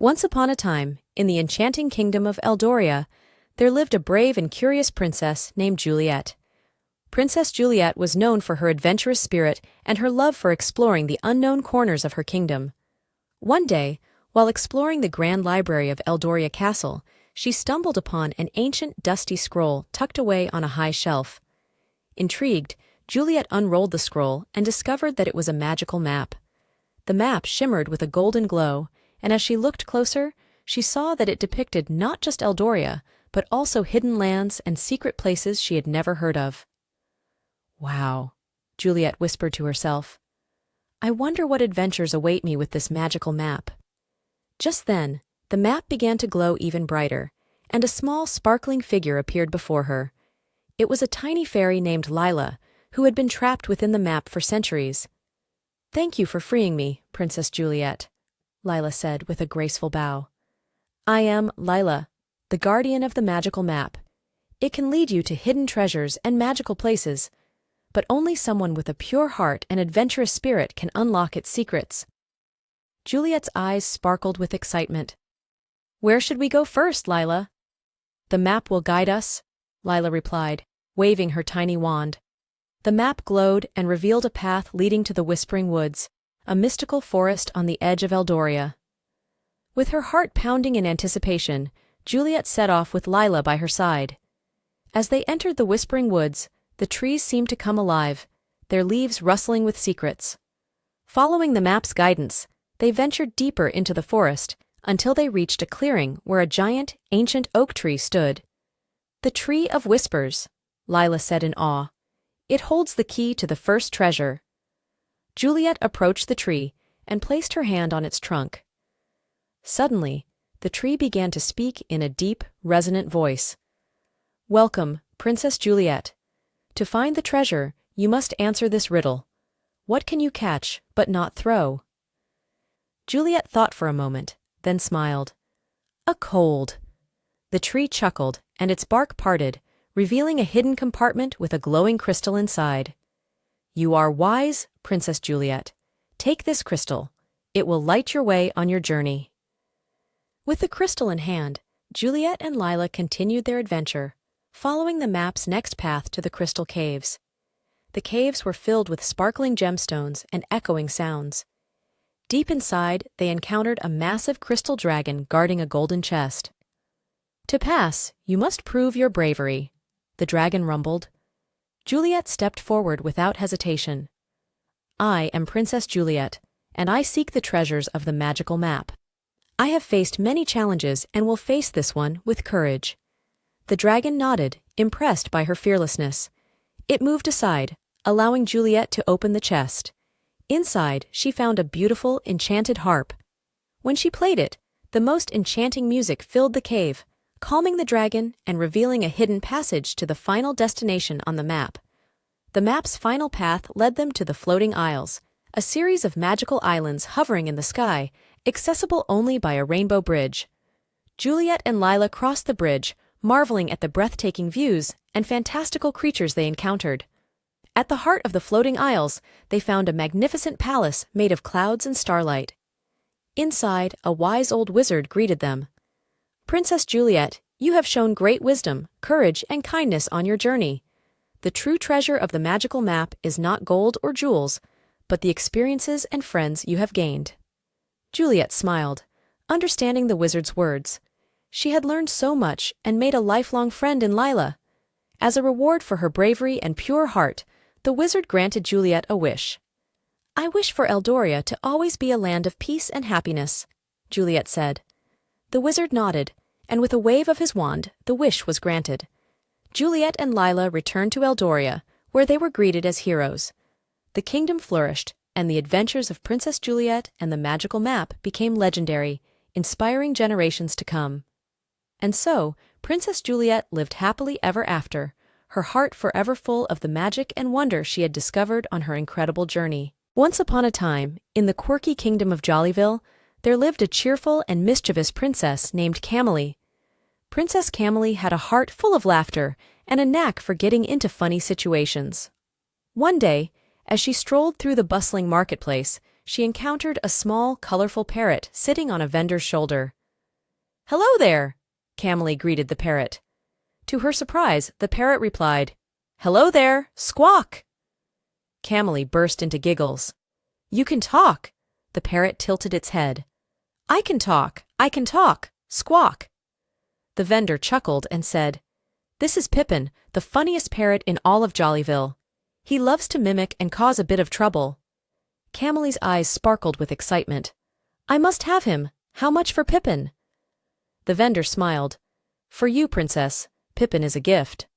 Once upon a time, in the enchanting kingdom of Eldoria, there lived a brave and curious princess named Juliet. Princess Juliet was known for her adventurous spirit and her love for exploring the unknown corners of her kingdom. One day, while exploring the grand library of Eldoria Castle, she stumbled upon an ancient dusty scroll tucked away on a high shelf. Intrigued, Juliet unrolled the scroll and discovered that it was a magical map. The map shimmered with a golden glow, and as she looked closer, she saw that it depicted not just Eldoria, but also hidden lands and secret places she had never heard of. "Wow," Juliet whispered to herself. "I wonder what adventures await me with this magical map." Just then, the map began to glow even brighter, and a small, sparkling figure appeared before her. It was a tiny fairy named Lila, who had been trapped within the map for centuries. "Thank you for freeing me, Princess Juliet," Lila said with a graceful bow. "I am Lila, the guardian of the magical map. It can lead you to hidden treasures and magical places, but only someone with a pure heart and adventurous spirit can unlock its secrets." Juliet's eyes sparkled with excitement. "Where should we go first, Lila?" "The map will guide us," Lila replied, waving her tiny wand. The map glowed and revealed a path leading to the Whispering Woods, a mystical forest on the edge of Eldoria. With her heart pounding in anticipation, Juliet set off with Lila by her side. As they entered the Whispering Woods, the trees seemed to come alive, their leaves rustling with secrets. Following the map's guidance, they ventured deeper into the forest until they reached a clearing where a giant, ancient oak tree stood. "The Tree of Whispers," Lila said in awe. "It holds the key to the first treasure." Juliet approached the tree and placed her hand on its trunk. Suddenly, the tree began to speak in a deep, resonant voice. "Welcome, Princess Juliet. To find the treasure, you must answer this riddle. What can you catch but not throw?" Juliet thought for a moment, then smiled. "A cold." The tree chuckled, and its bark parted, revealing a hidden compartment with a glowing crystal inside. "You are wise, Princess Juliet. Take this crystal. It will light your way on your journey." With the crystal in hand, Juliet and Lila continued their adventure, following the map's next path to the crystal caves. The caves were filled with sparkling gemstones and echoing sounds. Deep inside, they encountered a massive crystal dragon guarding a golden chest. "To pass, you must prove your bravery," the dragon rumbled. Juliet stepped forward without hesitation. "I am Princess Juliet, and I seek the treasures of the magical map. I have faced many challenges and will face this one with courage." The dragon nodded, impressed by her fearlessness. It moved aside, allowing Juliet to open the chest. Inside, she found a beautiful, enchanted harp. When she played it, the most enchanting music filled the cave, calming the dragon and revealing a hidden passage to the final destination on the map. The map's final path led them to the Floating Isles, a series of magical islands hovering in the sky, accessible only by a rainbow bridge. Juliet and Lila crossed the bridge, marveling at the breathtaking views and fantastical creatures they encountered. At the heart of the Floating Isles, they found a magnificent palace made of clouds and starlight. Inside, a wise old wizard greeted them. "Princess Juliet, you have shown great wisdom, courage, and kindness on your journey. The true treasure of the magical map is not gold or jewels, but the experiences and friends you have gained." Juliet smiled, understanding the wizard's words. She had learned so much and made a lifelong friend in Lila. As a reward for her bravery and pure heart, the wizard granted Juliet a wish. "I wish for Eldoria to always be a land of peace and happiness," Juliet said. The wizard nodded, and with a wave of his wand, the wish was granted. Juliet and Lila returned to Eldoria, where they were greeted as heroes. The kingdom flourished, and the adventures of Princess Juliet and the magical map became legendary, inspiring generations to come. And so, Princess Juliet lived happily ever after, her heart forever full of the magic and wonder she had discovered on her incredible journey. Once upon a time, in the quirky kingdom of Jollyville, there lived a cheerful and mischievous princess named Camille. Princess Camille had a heart full of laughter and a knack for getting into funny situations. One day, as she strolled through the bustling marketplace, she encountered a small, colorful parrot sitting on a vendor's shoulder. "Hello there," Camely greeted the parrot. To her surprise, the parrot replied, "Hello there, squawk!" Camely burst into giggles. "You can talk!" The parrot tilted its head. I can talk, squawk!" The vendor chuckled and said, "This is Pippen, the funniest parrot in all of Jollyville. He loves to mimic and cause a bit of trouble." Camely's eyes sparkled with excitement. "I must have him. How much for Pippen?" The vendor smiled. "For you, princess, Pippen is a gift."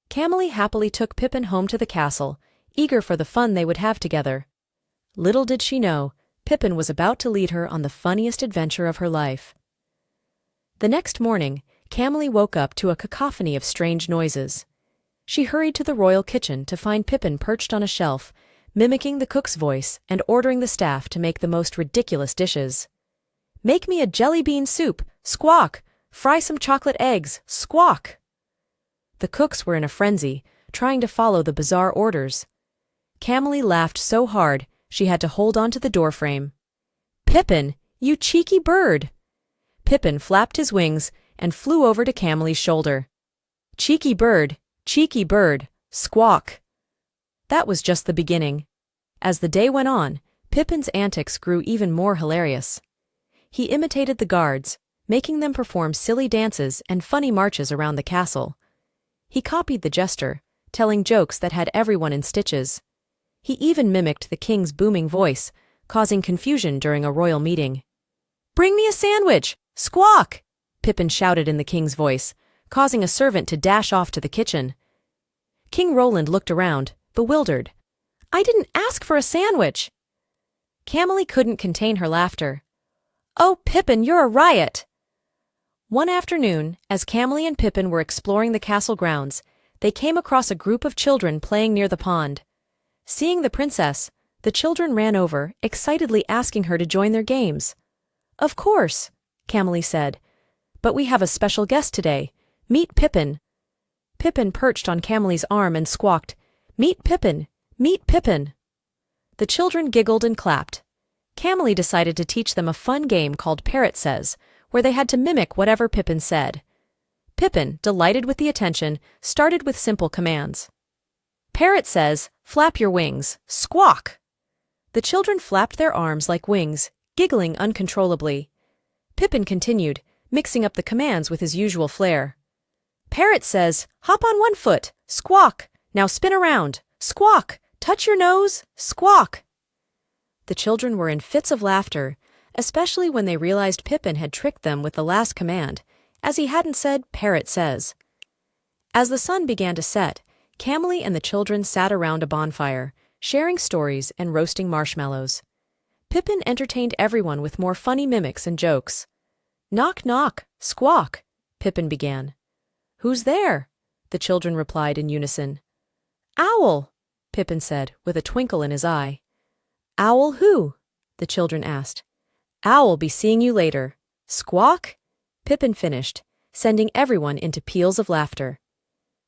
Camely happily took Pippen home to the castle, eager for the fun they would have together. Little did she know, Pippen was about to lead her on the funniest adventure of her life. The next morning, Camely woke up to a cacophony of strange noises. She hurried to the royal kitchen to find Pippen perched on a shelf, mimicking the cook's voice and ordering the staff to make the most ridiculous dishes. "Make me a jelly bean soup, squawk! Fry some chocolate eggs, squawk!" The cooks were in a frenzy, trying to follow the bizarre orders. Camely laughed so hard she had to hold onto the doorframe. "Pippen, you cheeky bird!" Pippen flapped his wings and flew over to Camely's shoulder. Cheeky bird, squawk! That was just the beginning. As the day went on, Pippin's antics grew even more hilarious. He imitated the guards, making them perform silly dances and funny marches around the castle. He copied the jester, telling jokes that had everyone in stitches. He even mimicked the king's booming voice, causing confusion during a royal meeting. "Bring me a sandwich! Squawk!" Pippen shouted in the king's voice, causing a servant to dash off to the kitchen. King Roland looked around, bewildered. "I didn't ask for a sandwich!" Camely couldn't contain her laughter. "Oh, Pippen, you're a riot!" One afternoon, as Camely and Pippen were exploring the castle grounds, they came across a group of children playing near the pond. Seeing the princess, the children ran over, excitedly asking her to join their games. "Of course," Camely said, "but we have a special guest today. Meet Pippen." Pippen perched on Camely's arm and squawked, "Meet Pippen! Meet Pippen!" The children giggled and clapped. Camely decided to teach them a fun game called Parrot Says, where they had to mimic whatever Pippen said. Pippen, delighted with the attention, started with simple commands. "Parrot says, flap your wings, squawk!" The children flapped their arms like wings, giggling uncontrollably. Pippen continued, mixing up the commands with his usual flair. "Parrot says, hop on one foot, squawk! Now spin around, squawk! Touch your nose, squawk!" The children were in fits of laughter, especially when they realized Pippen had tricked them with the last command, as he hadn't said "Parrot says." As the sun began to set, Camely and the children sat around a bonfire, sharing stories and roasting marshmallows. Pippen entertained everyone with more funny mimics and jokes. "Knock, knock, squawk," Pippen began. "Who's there?" the children replied in unison. "Owl," Pippen said, with a twinkle in his eye. "Owl who?" the children asked. "Owl be seeing you later. Squawk?" Pippen finished, sending everyone into peals of laughter.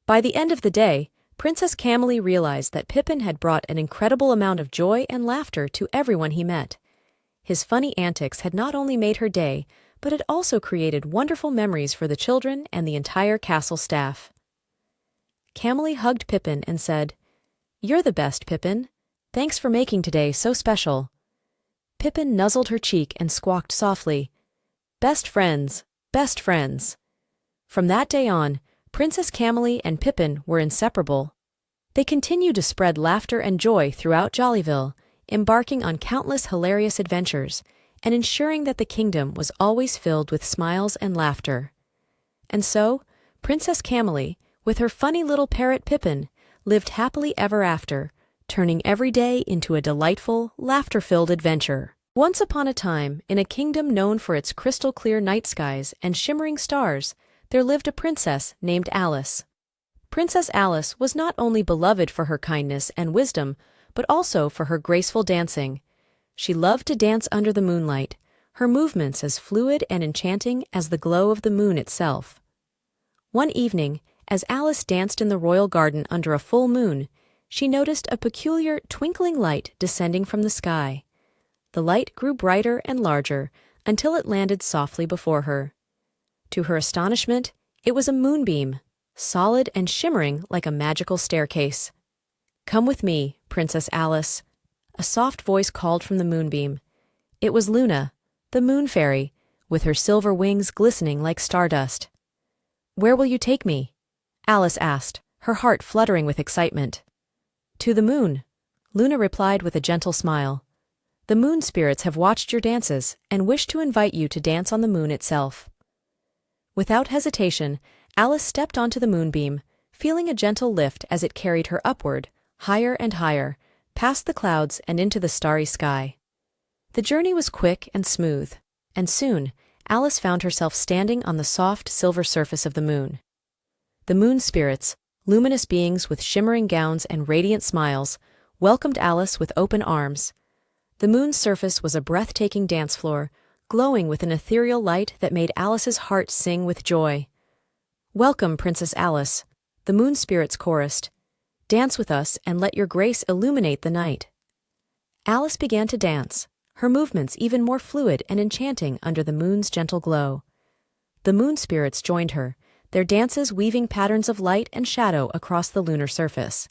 By the end of the day, Princess Camely realized that Pippen had brought an incredible amount of joy and laughter to everyone he met. His funny antics had not only made her day, but had also created wonderful memories for the children and the entire castle staff. Camely hugged Pippen and said, "You're the best, Pippen. Thanks for making today so special." Pippen nuzzled her cheek and squawked softly, "Best friends, best friends." From that day on, Princess Camely and Pippen were inseparable. They continued to spread laughter and joy throughout Jollyville, embarking on countless hilarious adventures, and ensuring that the kingdom was always filled with smiles and laughter. And so, Princess Camely, with her funny little parrot Pippen, lived happily ever after, turning every day into a delightful, laughter-filled adventure. Once upon a time, in a kingdom known for its crystal-clear night skies and shimmering stars, there lived a princess named Alice. Princess Alice was not only beloved for her kindness and wisdom, but also for her graceful dancing. She loved to dance under the moonlight, her movements as fluid and enchanting as the glow of the moon itself. One evening, as Alice danced in the royal garden under a full moon, she noticed a peculiar twinkling light descending from the sky. The light grew brighter and larger until it landed softly before her. To her astonishment, it was a moonbeam, solid and shimmering like a magical staircase. "Come with me, Princess Alice," a soft voice called from the moonbeam. It was Luna, the moon fairy, with her silver wings glistening like stardust. "Where will you take me?" Alice asked, her heart fluttering with excitement. "To the moon," Luna replied with a gentle smile. "The moon spirits have watched your dances and wish to invite you to dance on the moon itself." Without hesitation, Alice stepped onto the moonbeam, feeling a gentle lift as it carried her upward, higher and higher, past the clouds and into the starry sky. The journey was quick and smooth, and soon Alice found herself standing on the soft silver surface of the moon. The moon spirits, luminous beings with shimmering gowns and radiant smiles, welcomed Alice with open arms. The moon's surface was a breathtaking dance floor, glowing with an ethereal light that made Alice's heart sing with joy. "Welcome, Princess Alice," the moon spirits chorused. "Dance with us and let your grace illuminate the night." Alice began to dance, her movements even more fluid and enchanting under the moon's gentle glow. The moon spirits joined her, their dances weaving patterns of light and shadow across the lunar surface.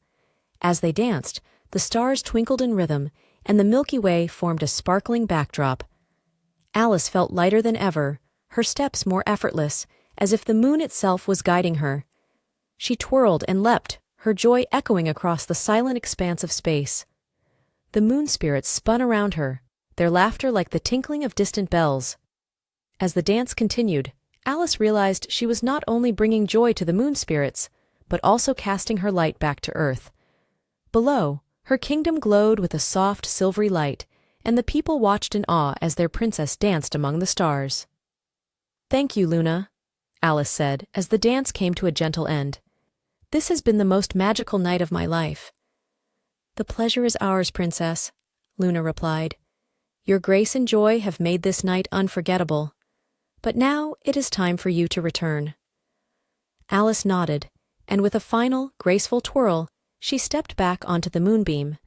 As they danced, the stars twinkled in rhythm, and the Milky Way formed a sparkling backdrop. Alice felt lighter than ever, her steps more effortless, as if the moon itself was guiding her. She twirled and leapt, her joy echoing across the silent expanse of space. The moon spirits spun around her, their laughter like the tinkling of distant bells. As the dance continued, Alice realized she was not only bringing joy to the moon spirits, but also casting her light back to Earth. Below, her kingdom glowed with a soft, silvery light, and the people watched in awe as their princess danced among the stars. "Thank you, Luna," Alice said as the dance came to a gentle end. "This has been the most magical night of my life." "The pleasure is ours, Princess," Luna replied. "Your grace and joy have made this night unforgettable. But now it is time for you to return." Alice nodded, and with a final, graceful twirl, she stepped back onto the moonbeam.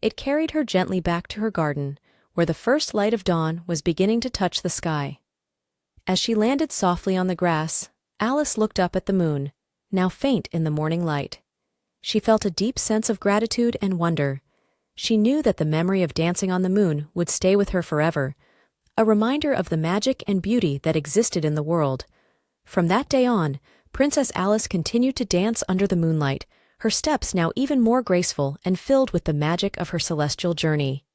It carried her gently back to her garden, where the first light of dawn was beginning to touch the sky. As she landed softly on the grass, Alice looked up at the moon, now faint in the morning light. She felt a deep sense of gratitude and wonder. She knew that the memory of dancing on the moon would stay with her forever, a reminder of the magic and beauty that existed in the world. From that day on, Princess Alice continued to dance under the moonlight, her steps now even more graceful and filled with the magic of her celestial journey.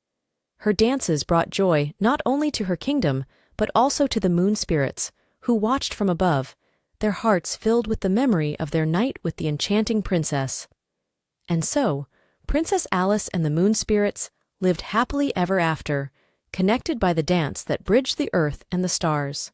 Her dances brought joy not only to her kingdom, but also to the moon spirits, who watched from above, their hearts filled with the memory of their night with the enchanting princess. And so, Princess Alice and the moon spirits lived happily ever after, connected by the dance that bridged the earth and the stars.